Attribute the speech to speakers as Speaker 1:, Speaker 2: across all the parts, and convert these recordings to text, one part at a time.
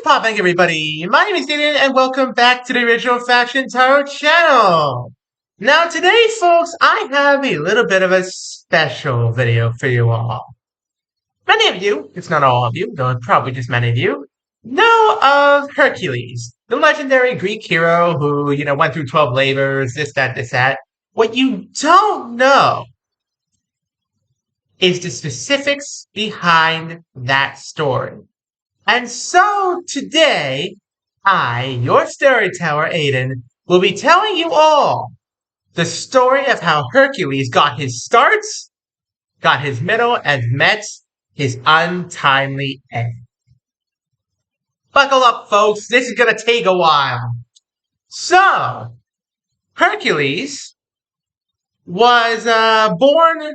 Speaker 1: popping, everybody? My name is David, and welcome back to the original Faction Tarot channel. Now, today, folks, I have a little bit of a special video for you all. Many of you, if not all of you, though probably just many of you, know of Hercules, the legendary Greek hero who, went through 12 labors, this, that. What you don't know is the specifics behind that story. And so today, I, your storyteller, Aiden, will be telling you all the story of how Hercules got his start, got his middle, and met his untimely end. Buckle up, folks. This is going to take a while. So, Hercules was born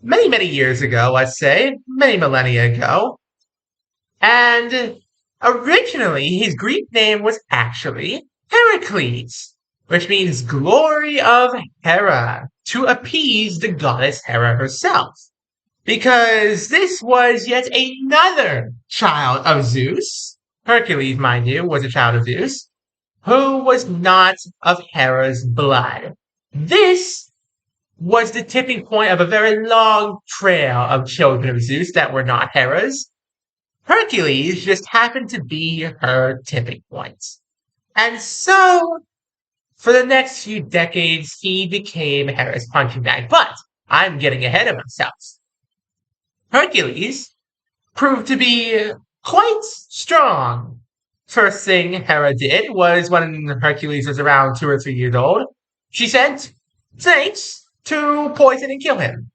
Speaker 1: many years ago, let's say, many millennia ago. And originally, his Greek name was actually Heracles, which means glory of Hera, to appease the goddess Hera herself. Because this was yet another child of Zeus, Hercules, mind you, was a child of Zeus, who was not of Hera's blood. This was the tipping point of a very long trail of children of Zeus that were not Hera's. Hercules just happened to be her tipping point. And so, for the next few decades, he became Hera's punching bag. But I'm getting ahead of myself. Hercules proved to be quite strong. First thing Hera did was, when Hercules was around 2 or 3 years old, she sent snakes to poison and kill him.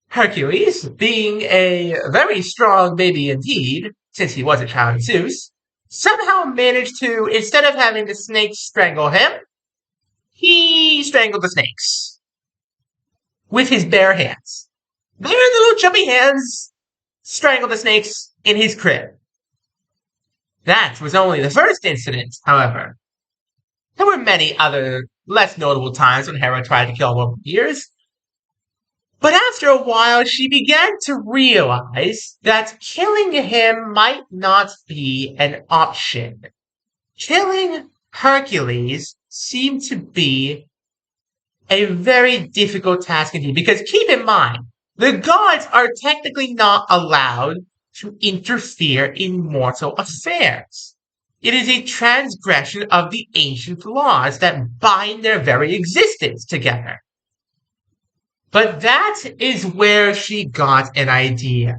Speaker 1: Hercules, being a very strong baby indeed, since he was a child of Zeus, somehow managed to, instead of having the snakes strangle him, he strangled the snakes with his bare hands. Bare little chubby hands strangled the snakes in his crib. That was only the first incident, however. There were many other less notable times when Hera tried to kill him over the years. But after a while, she began to realize that killing him might not be an option. Killing Hercules seemed to be a very difficult task indeed, because keep in mind, the gods are technically not allowed to interfere in mortal affairs. It is a transgression of the ancient laws that bind their very existence together. But that is where she got an idea.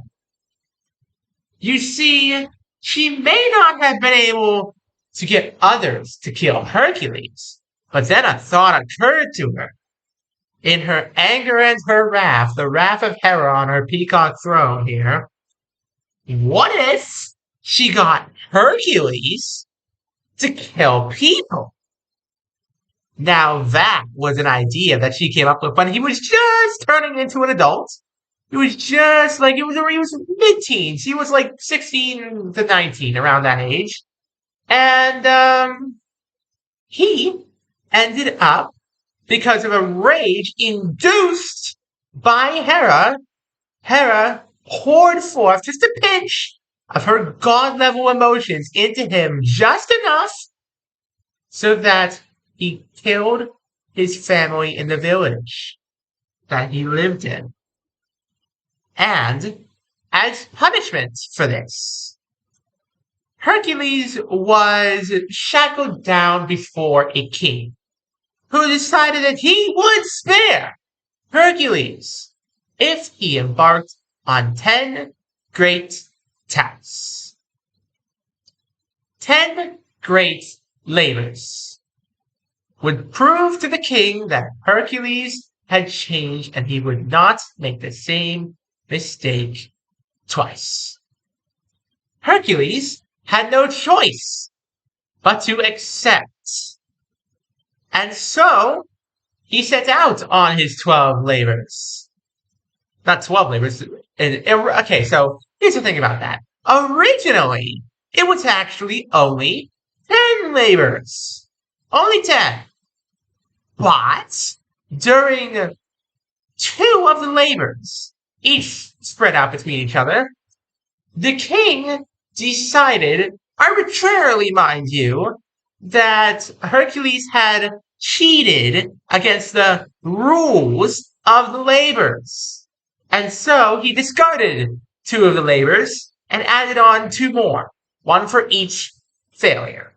Speaker 1: You see, she may not have been able to get others to kill Hercules, but then a thought occurred to her. In her anger and her wrath, the wrath of Hera on her peacock throne here, what if she got Hercules to kill people? Now that was an idea that she came up with when he was just turning into an adult. He was just like, he was mid-teens. He was like 16 to 19, around that age. And, he ended up, because of a rage induced by Hera poured forth just a pinch of her god-level emotions into him, just enough so that he killed his family in the village that he lived in. And as punishment for this, Hercules was shackled down before a king who decided that he would spare Hercules if he embarked on 10 great tasks. 10 great labors would prove to the king that Hercules had changed and he would not make the same mistake twice. Hercules had no choice but to accept. And so, he set out on his 12 labors. Not 12 labors. Okay, so here's the thing about that. Originally, it was actually only 10 labors. Only 10. But during 2 of the labors, each spread out between each other, the king decided, arbitrarily mind you, that Hercules had cheated against the rules of the labors. And so he discarded 2 of the labors and added on 2 more, 1 for each failure.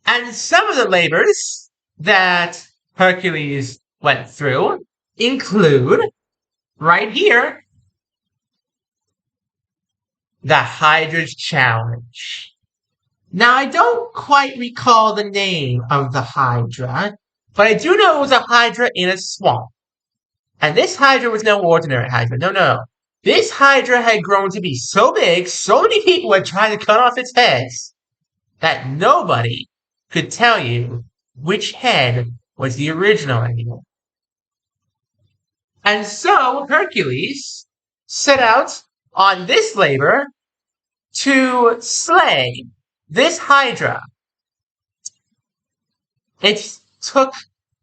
Speaker 1: And some of the labors that Hercules went through include, right here, the Hydra's Challenge. Now, I don't quite recall the name of the Hydra, but I do know it was a Hydra in a swamp. And this Hydra was no ordinary Hydra. No. This Hydra had grown to be so big, so many people had tried to cut off its heads, that nobody could tell you which head was the original anymore. And so Hercules set out on this labor to slay this Hydra. It took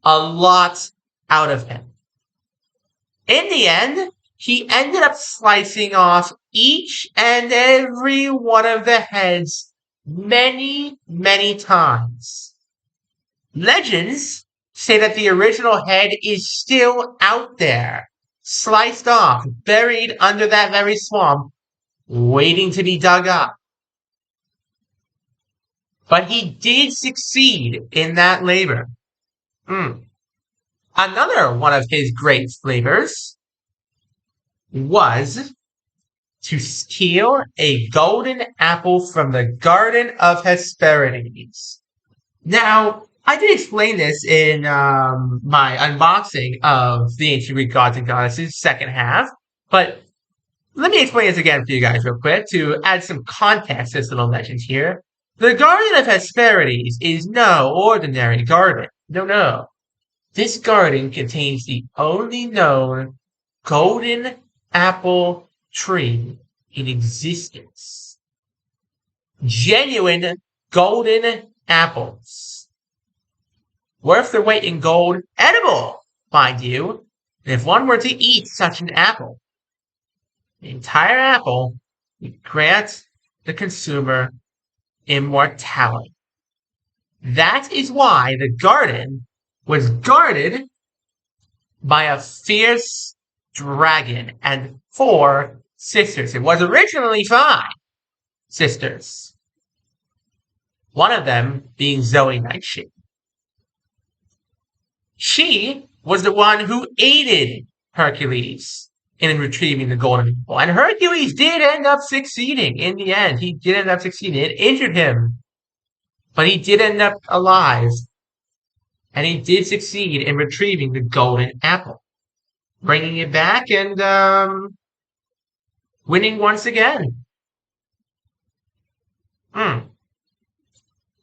Speaker 1: a lot out of him. In the end, he ended up slicing off each and every one of the heads many, many times. Legends say that the original head is still out there, sliced off, buried under that very swamp, waiting to be dug up. But he did succeed in that labor. Another one of his great labors was to steal a golden apple from the Garden of Hesperides. Now, I did explain this in my unboxing of the Ancient Greek Gods and Goddesses second half, but let me explain this again for you guys real quick to add some context to this little legend here. The Garden of Hesperides is no ordinary garden. No. This garden contains the only known golden apple tree in existence. Genuine golden apples. Worth their weight in gold, edible, mind you. And if one were to eat such an apple, the entire apple would grant the consumer immortality. That is why the garden was guarded by a fierce dragon and 4 sisters. It was originally 5 sisters. One of them being Zoe Nightshade. She was the one who aided Hercules in retrieving the golden apple. And Hercules did end up succeeding in the end. He did end up succeeding. It injured him, but he did end up alive. And he did succeed in retrieving the golden apple, bringing it back and winning once again.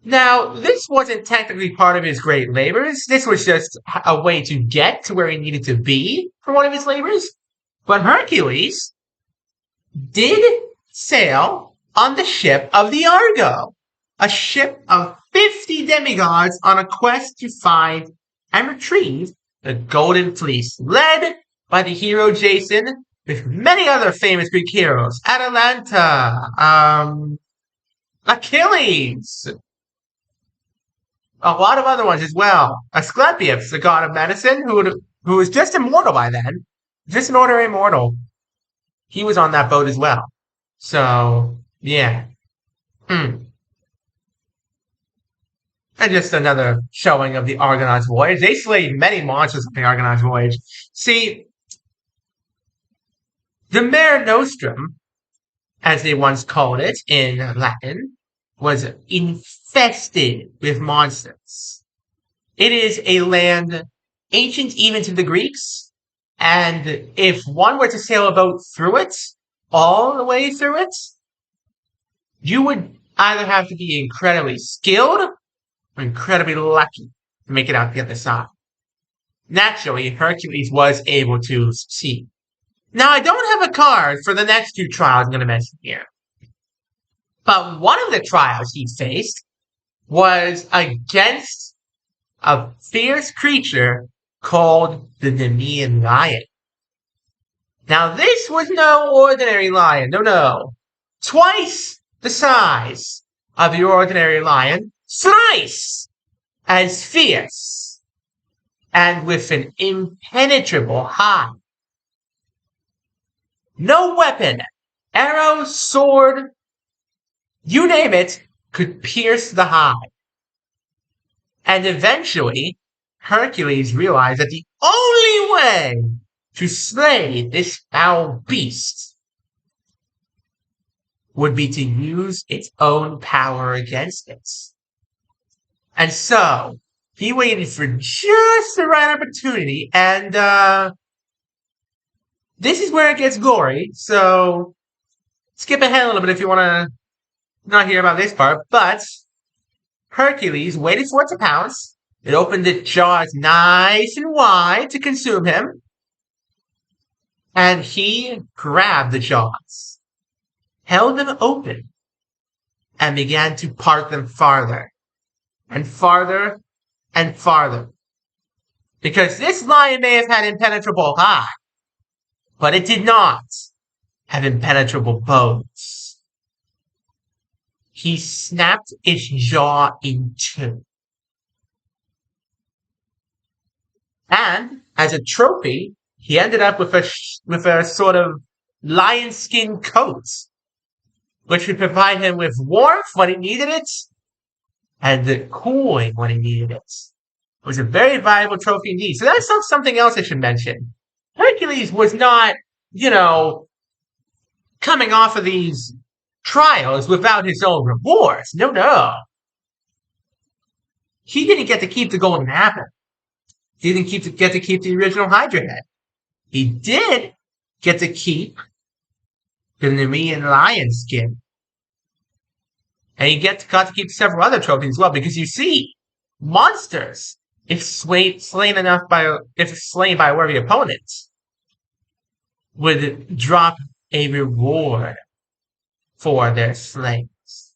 Speaker 1: Now, this wasn't technically part of his great labors. This was just a way to get to where he needed to be for one of his labors. But Hercules did sail on the ship of the Argo, a ship of 50 demigods on a quest to find and retrieve the Golden Fleece, led by the hero Jason, with many other famous Greek heroes, Atalanta, Achilles, a lot of other ones as well. Asclepius, the god of medicine, who was just immortal by then, just an ordinary mortal. He was on that boat as well. So, yeah. And just another showing of the Argonauts' voyage. They slayed many monsters on the Argonauts' voyage. See, the Mare Nostrum, as they once called it in Latin, was infested with monsters. It is a land ancient even to the Greeks, and if one were to sail a boat through it, all the way through it, you would either have to be incredibly skilled or incredibly lucky to make it out the other side. Naturally, Hercules was able to succeed. Now, I don't have a card for the next 2 trials I'm going to mention here. But one of the trials he faced was against a fierce creature called the Nemean lion. Now, this was no ordinary lion. No. twice the size of your ordinary lion, thrice as fierce, and with an impenetrable hide. No weapon, arrow, sword, you name it, could pierce the hide. And eventually, Hercules realized that the only way to slay this foul beast would be to use its own power against it. And so, he waited for just the right opportunity, and this is where it gets gory, so skip ahead a little bit if you want to not hear about this part, but Hercules waited for it to pounce. It opened its jaws nice and wide to consume him, and he grabbed the jaws, held them open, and began to part them farther and farther and farther. Because this lion may have had impenetrable hide, but it did not have impenetrable bones. He snapped its jaw in two. And as a trophy, he ended up with a sort of lion skin coat, which would provide him with warmth when he needed it, and the cooling when he needed it. It was a very valuable trophy indeed. So that's something else I should mention. Hercules was not, coming off of these trials without his own rewards. No. He didn't get to keep the golden apple. He didn't get to keep the original Hydra head. He did get to keep the Nemean lion skin. And he got to keep several other trophies as well, because you see, monsters, if slain by a worthy opponent, would drop a reward for their slayings.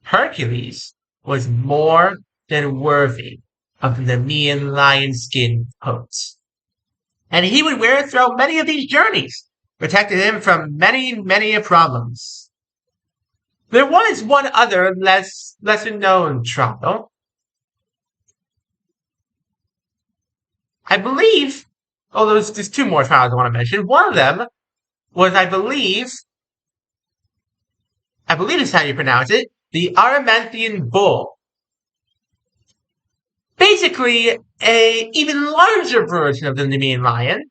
Speaker 1: Hercules was more than worthy of the Nemean lion skin coat. And he would wear it throughout many of these journeys, protecting him from many problems. There was one other lesser known trial. I believe, there's two more trials I want to mention. One of them was, I believe is how you pronounce it, the Armanthian bull. Basically, a even larger version of the Nemean lion,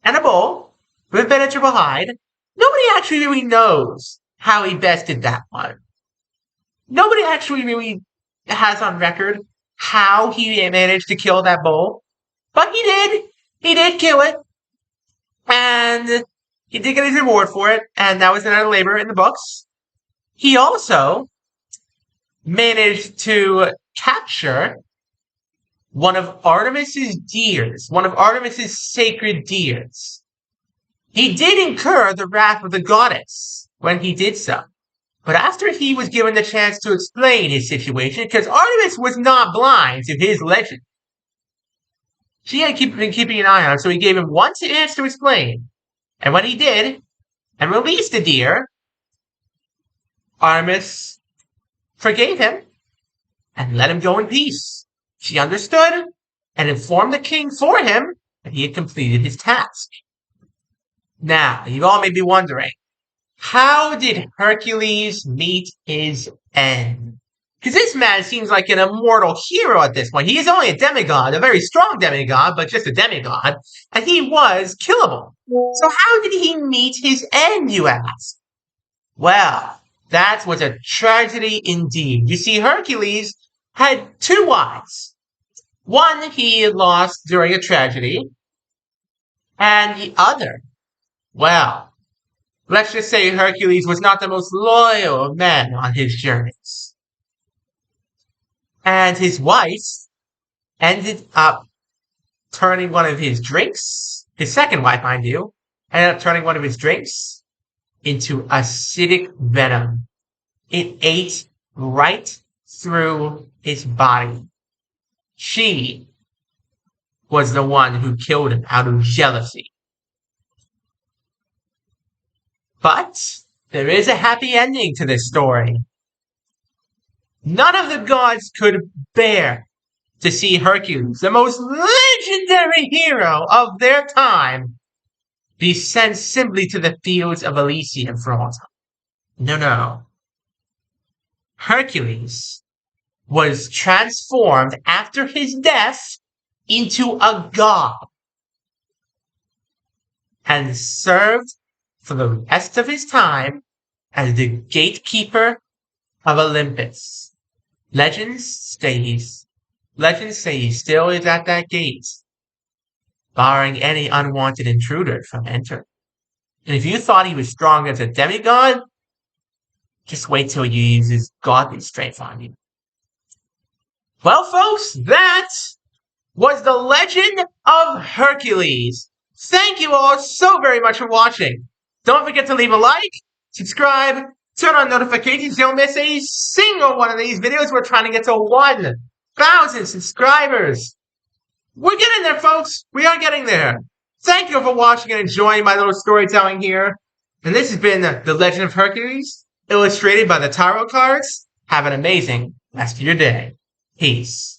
Speaker 1: and a bull with impenetrable hide. Nobody actually really knows how he best did that one. Nobody actually really has on record how he managed to kill that bull, but he did. He did kill it, and he did get his reward for it, and that was another labor in the books. He also managed to capture one of Artemis's deers, one of Artemis's sacred deers. He did incur the wrath of the goddess when he did so. But after he was given the chance to explain his situation, because Artemis was not blind to his legend, she had been keeping an eye on him, so he gave him one chance to explain. And when he did, and released the deer, Artemis forgave him and let him go in peace. She understood and informed the king for him that he had completed his task. Now, you all may be wondering, how did Hercules meet his end? Because this man seems like an immortal hero at this point. He is only a demigod, a very strong demigod, but just a demigod, and he was killable. So how did he meet his end, you ask? Well, that was a tragedy indeed. You see, Hercules had two wives. One he had lost during a tragedy, and the other, well, let's just say Hercules was not the most loyal of men on his journeys. And his wife ended up turning one of his drinks, his second wife, mind you, ended up turning one of his drinks into acidic venom. It ate right through his body. She was the one who killed him out of jealousy. But there is a happy ending to this story. None of the gods could bear to see Hercules, the most legendary hero of their time, be sent simply to the fields of Elysium for all time. No. Hercules was transformed after his death into a god and served for the rest of his time as the gatekeeper of Olympus. Legends say he still is at that gate, barring any unwanted intruder from entering. And if you thought he was strong as a demigod, just wait till you use his godly strength on you. Well, folks, that was the legend of Hercules. Thank you all so very much for watching. Don't forget to leave a like, subscribe, turn on notifications. Don't miss a single one of these videos. We're trying to get to 1,000 subscribers. We're getting there, folks. We are getting there. Thank you for watching and enjoying my little storytelling here. And this has been The Legend of Hercules, illustrated by the Tarot cards. Have an amazing rest of your day. Peace.